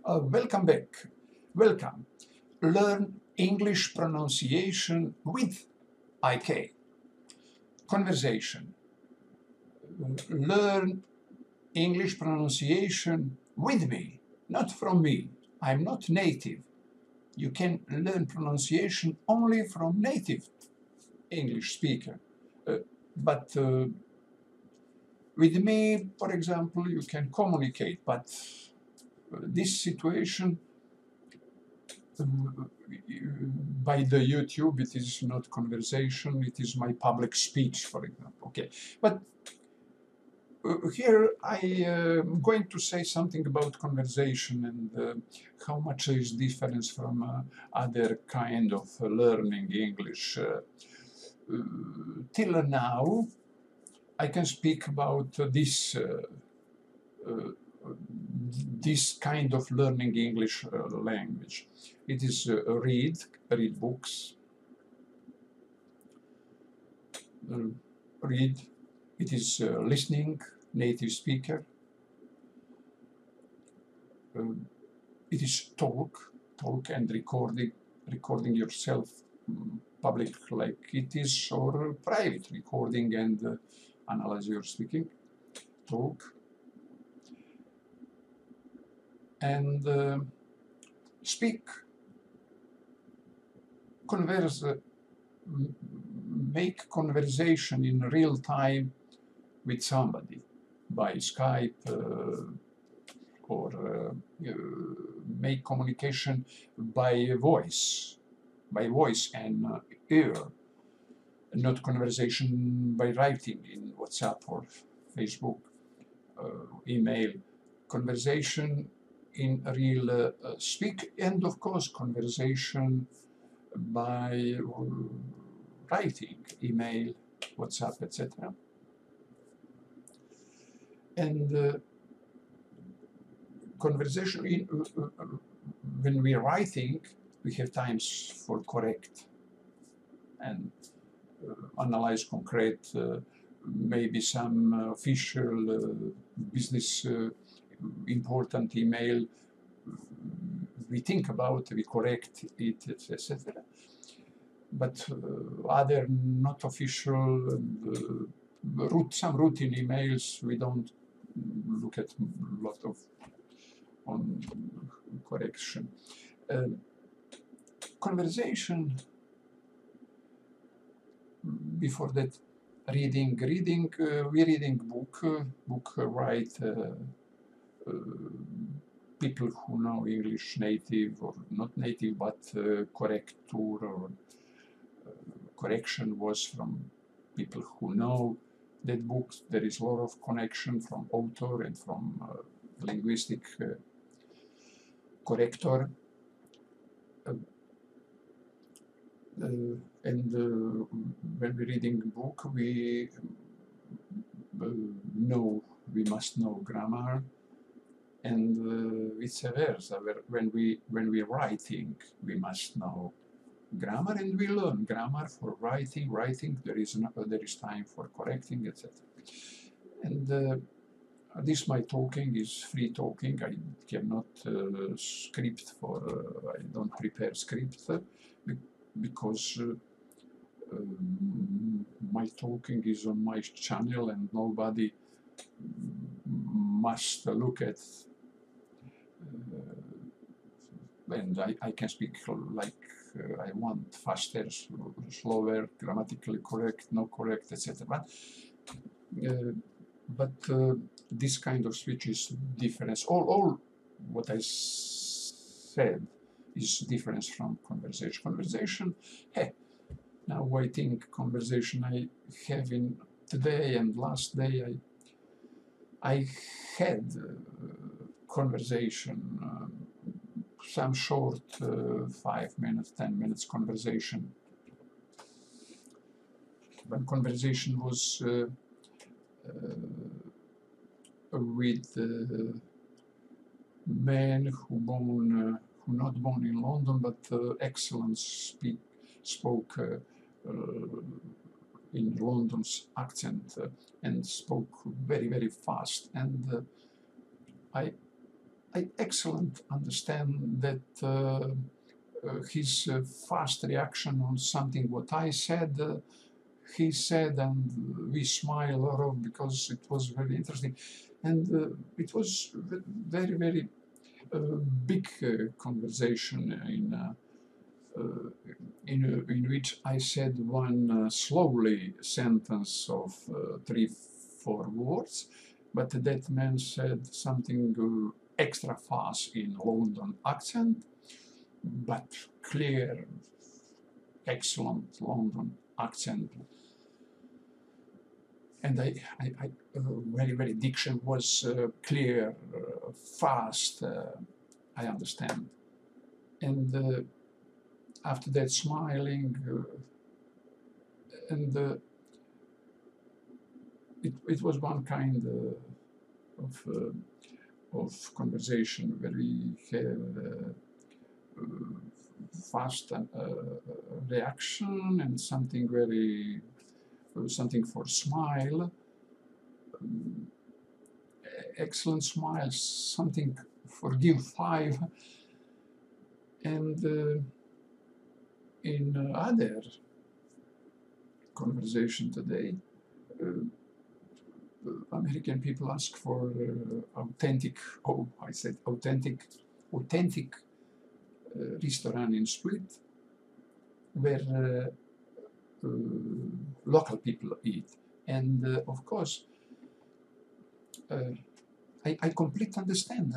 Welcome back. Welcome. Learn English pronunciation with IK. Conversation. Learn English pronunciation with me, not from me. I'm not native. You can learn pronunciation only from native English speaker. But with me, for example, you can communicate, but this situation by the YouTube, it is not conversation, it is my public speech, for example. Okay, but here I am going to say something about conversation and how much is difference from other kind of learning English. Till now, I can speak about this kind of learning English language. It is read books, read. It is listening, native speaker. It is talk and recording yourself, public like it is, or private recording and analyze your speaking, talk. And speak, converse, make conversation in real time with somebody by Skype or make communication by voice and ear, not conversation by writing in WhatsApp or Facebook, email. Conversation in real speak, and of course conversation by writing, email, WhatsApp, etc. And conversation when we're writing, we have times for correct and analyze concrete, maybe some official business important email, we think about, we correct it, etc. But other not official, some routine emails, we don't look at a lot of on correction. Conversation, before that, reading, we reading book write people who know English native or not native, but corrector or correction was from people who know that book. There is a lot of connection from author and from linguistic corrector. And when we're reading a book, we must know grammar, and vice versa. When we're writing, we must know grammar, and we learn grammar for writing. There is time for correcting, etc. And this my talking is free talking. I cannot script for. I don't prepare script because my talking is on my channel, and nobody must look at. And I can speak like I want, faster, slower, grammatically correct, no correct, etc. But this kind of switch is difference. All what I said is difference from conversation. Conversation, hey, now I think conversation I have in today and last day, I had conversation, some short 5 minutes, 10 minutes conversation. When conversation was with man who not born in London, but excellent spoke in London's accent and spoke very, very fast. And I I excellent understand that his fast reaction on something what I said, he said, and we smile a lot of because it was very interesting, and it was very very big conversation in which I said one slowly sentence of 3-4 words, but that man said something extra fast in London accent, but clear, excellent London accent. And very, very diction was clear, fast, I understand. And after that, smiling, and it was one kind of conversation where we have fast reaction and something very something for smile, excellent smile, something for give 5, and in other conversation today, American people ask for authentic, I said authentic restaurant in Split, where local people eat. And of course, I completely understand.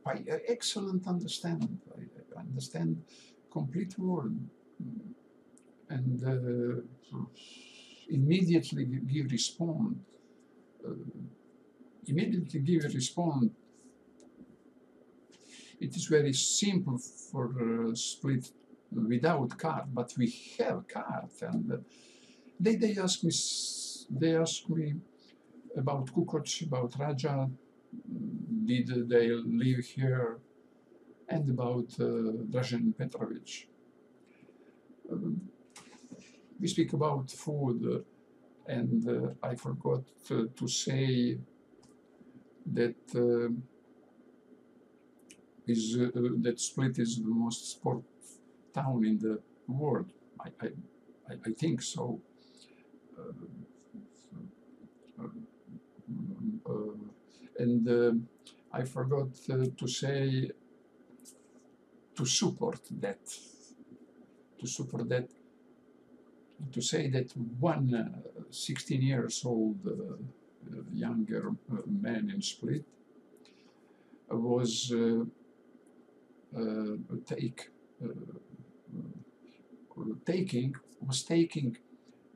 I excellent understand. I understand complete word, and immediately give respond. Immediately give a response. It is very simple for Split without card, but we have card, and they ask me about Kukoc, about Raja, did they live here, and about Dražen Petrovic. We speak about food, and I forgot to say that that Split is the most sport town in the world. I think so. And I forgot to say to support that. To say that one 16 years old younger man in Split was taking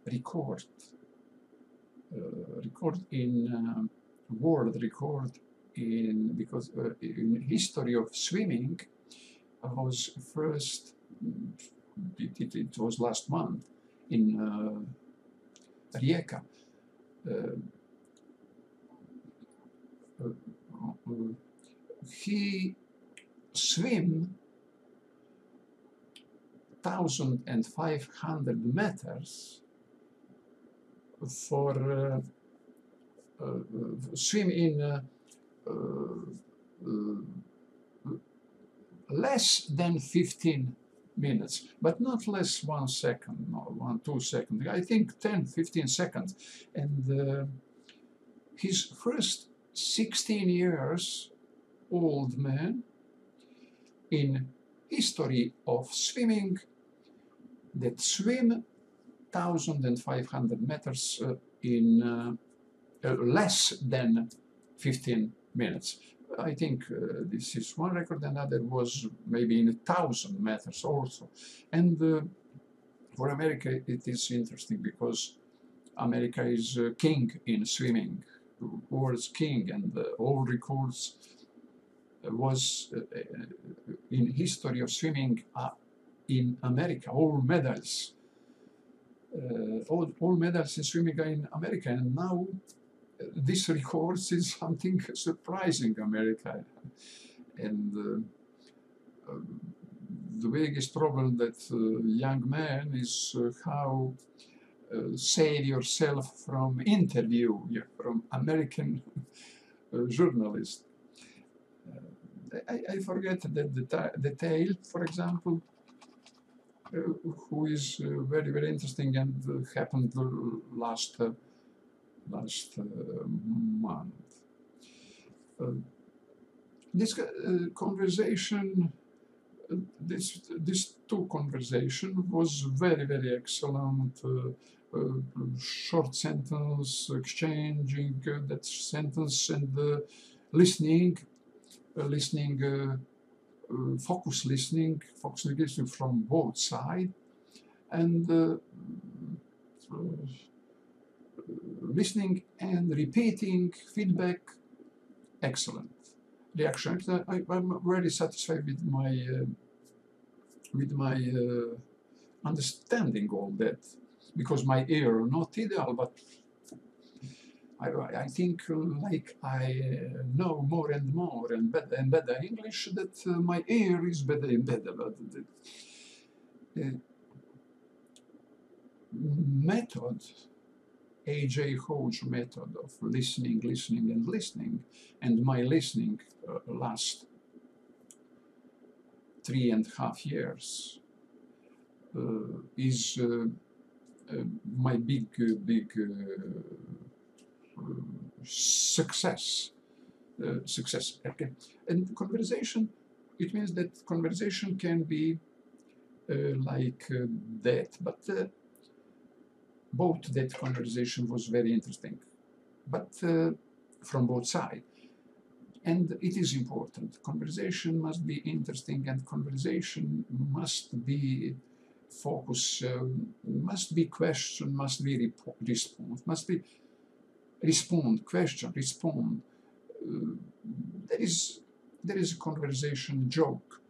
record in world record in, because in history of swimming was first, it was last month in Rijeka. He swim 1,500 meters for swim in less than 15 minutes, but not less 1 second, no, 2 seconds. I think 10-15 seconds. And his first 16 years old man in history of swimming that swim 1,500 meters in less than 15 minutes. I think this is one record, another was maybe in 1,000 meters also. And for America it is interesting because America is king in swimming, world's king, and all records was in history of swimming in America, all medals. All medals in swimming are in America, and now this records is something surprising America. And the biggest problem that young man is how save yourself from interview from American journalists. I forget the detail, for example, who is very, very interesting and happened last month. This conversation, this two conversation was very, very excellent. Short sentence, exchanging that sentence, and listening, focus listening from both sides, and listening and repeating feedback, excellent. Reaction. I'm very satisfied with my understanding all that, because my ear not ideal, but I think like I know more and more and better English, that my ear is better and better. But the method, A.J. Hodge method of listening, and my listening last 3.5 years is my big success. Okay. And conversation, it means that conversation can be like that, but both that conversation was very interesting, but from both sides. And it is important. Conversation must be interesting, and conversation must be focus, must be question, must be response, must be respond, question, respond. There is a conversation joke.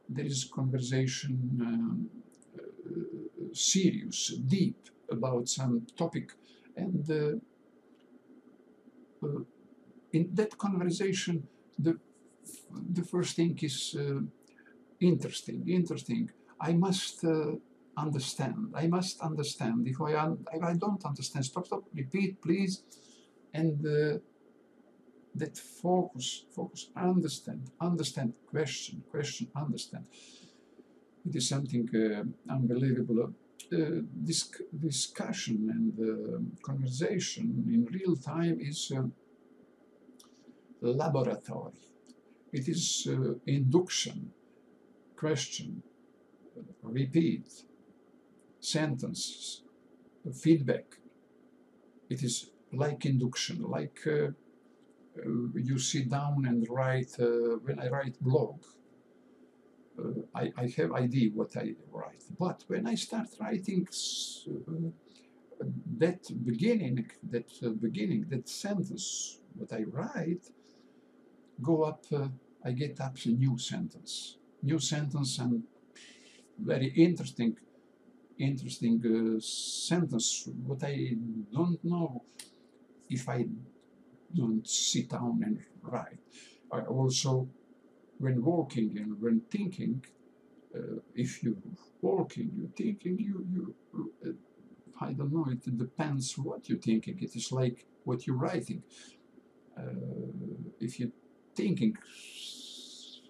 There is conversation serious, deep about some topic, and in that conversation, the first thing is interesting. I must understand. I must understand. If I don't understand, stop, repeat, please, and that focus, understand, question, understand. It is something unbelievable. Discussion and conversation in real time is laboratory. It is induction, question, repeat, sentences, feedback. It is like induction, like you sit down and write. When I write blog, I have idea what I write, but when I start writing that beginning, that sentence, what I write, go up. I get up a new sentence, and very interesting sentence. What I don't know if I don't sit down and write. I also, when walking and when thinking, if you're walking, you're thinking, you I don't know, it depends what you're thinking. It is like what you're writing. If you're thinking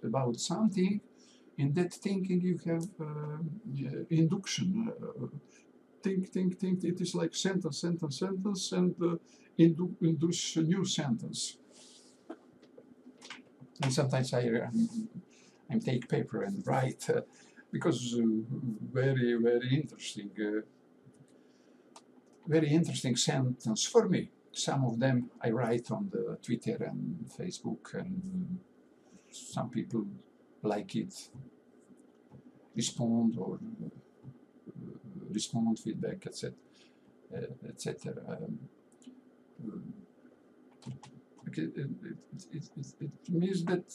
about something, in that thinking you have induction. Think. It is like sentence, and induce a new sentence. And sometimes I take paper and write because very, very interesting sentence for me. Some of them I write on the Twitter and Facebook, and some people like it, respond or respond, feedback, etc. It means that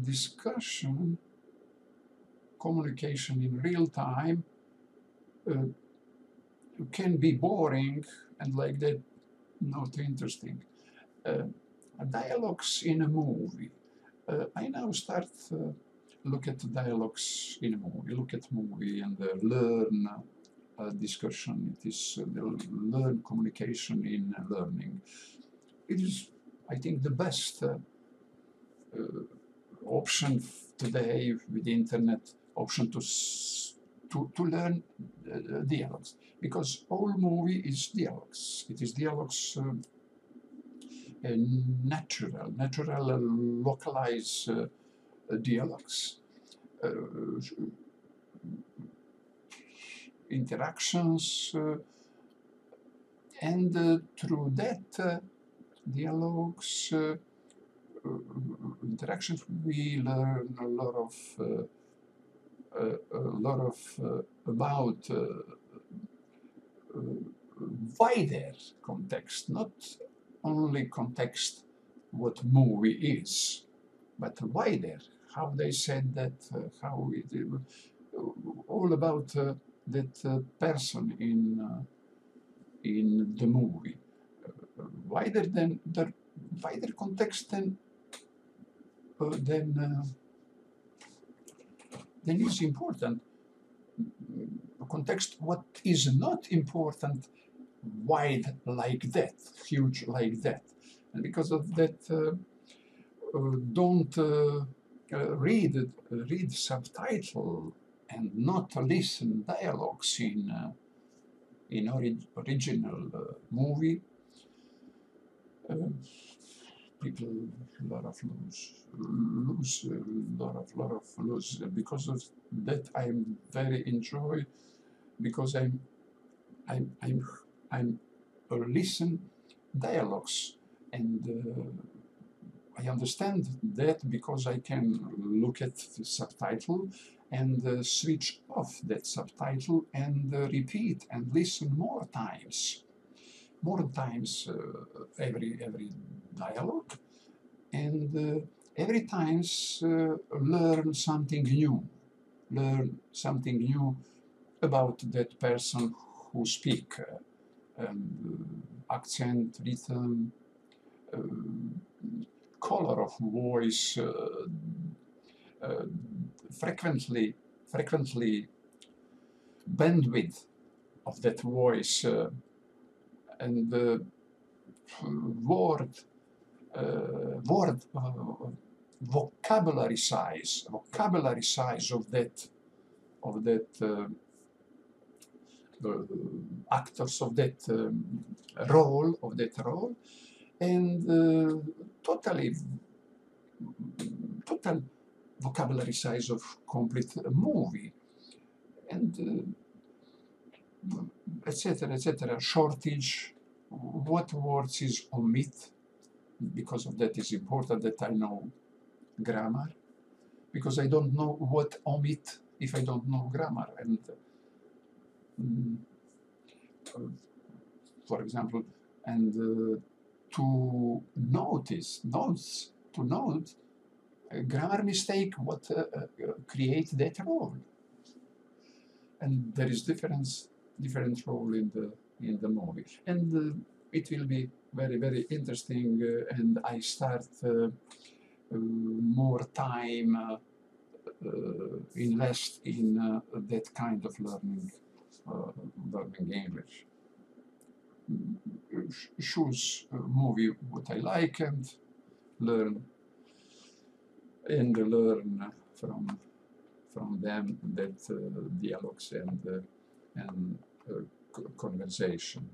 discussion, communication in real time can be boring and like that, not interesting. Dialogues in a movie. I now start look at dialogues in a movie, and learn discussion. It is learn communication in learning. It is, I think, the best option today with the internet, option to learn dialogues, because all movie is dialogues. It is dialogues, natural, localized dialogues, interactions, and through that dialogues, interactions, we learn a lot of about wider context, not only context what movie is, but wider, how they said that, how it, all about that person in the movie, wider than the wider context than is important. Context what is not important, wide like that, huge like that, and because of that, don't read subtitle and not listen dialogues in original movie. People lot of lose because of that. I'm very enjoy, because I'm listen dialogues, and I understand that because I can look at the subtitle and switch off that subtitle and repeat and listen more times every dialogue, and every times learn something new about that person who speak, and accent, rhythm, color of voice, frequently bandwidth of that voice, and word vocabulary size of that actors of that role, and total vocabulary size of complete movie, and etc. Shortage, what words is omit, because of that is important that I know grammar, because I don't know what omit if I don't know grammar, and for example, and to note grammar mistake what create that role, and there is different role in the movie, and it will be very interesting, and I start more time invest in that kind of learning English. Choose a movie what I like and learn from them that dialogues and conversation.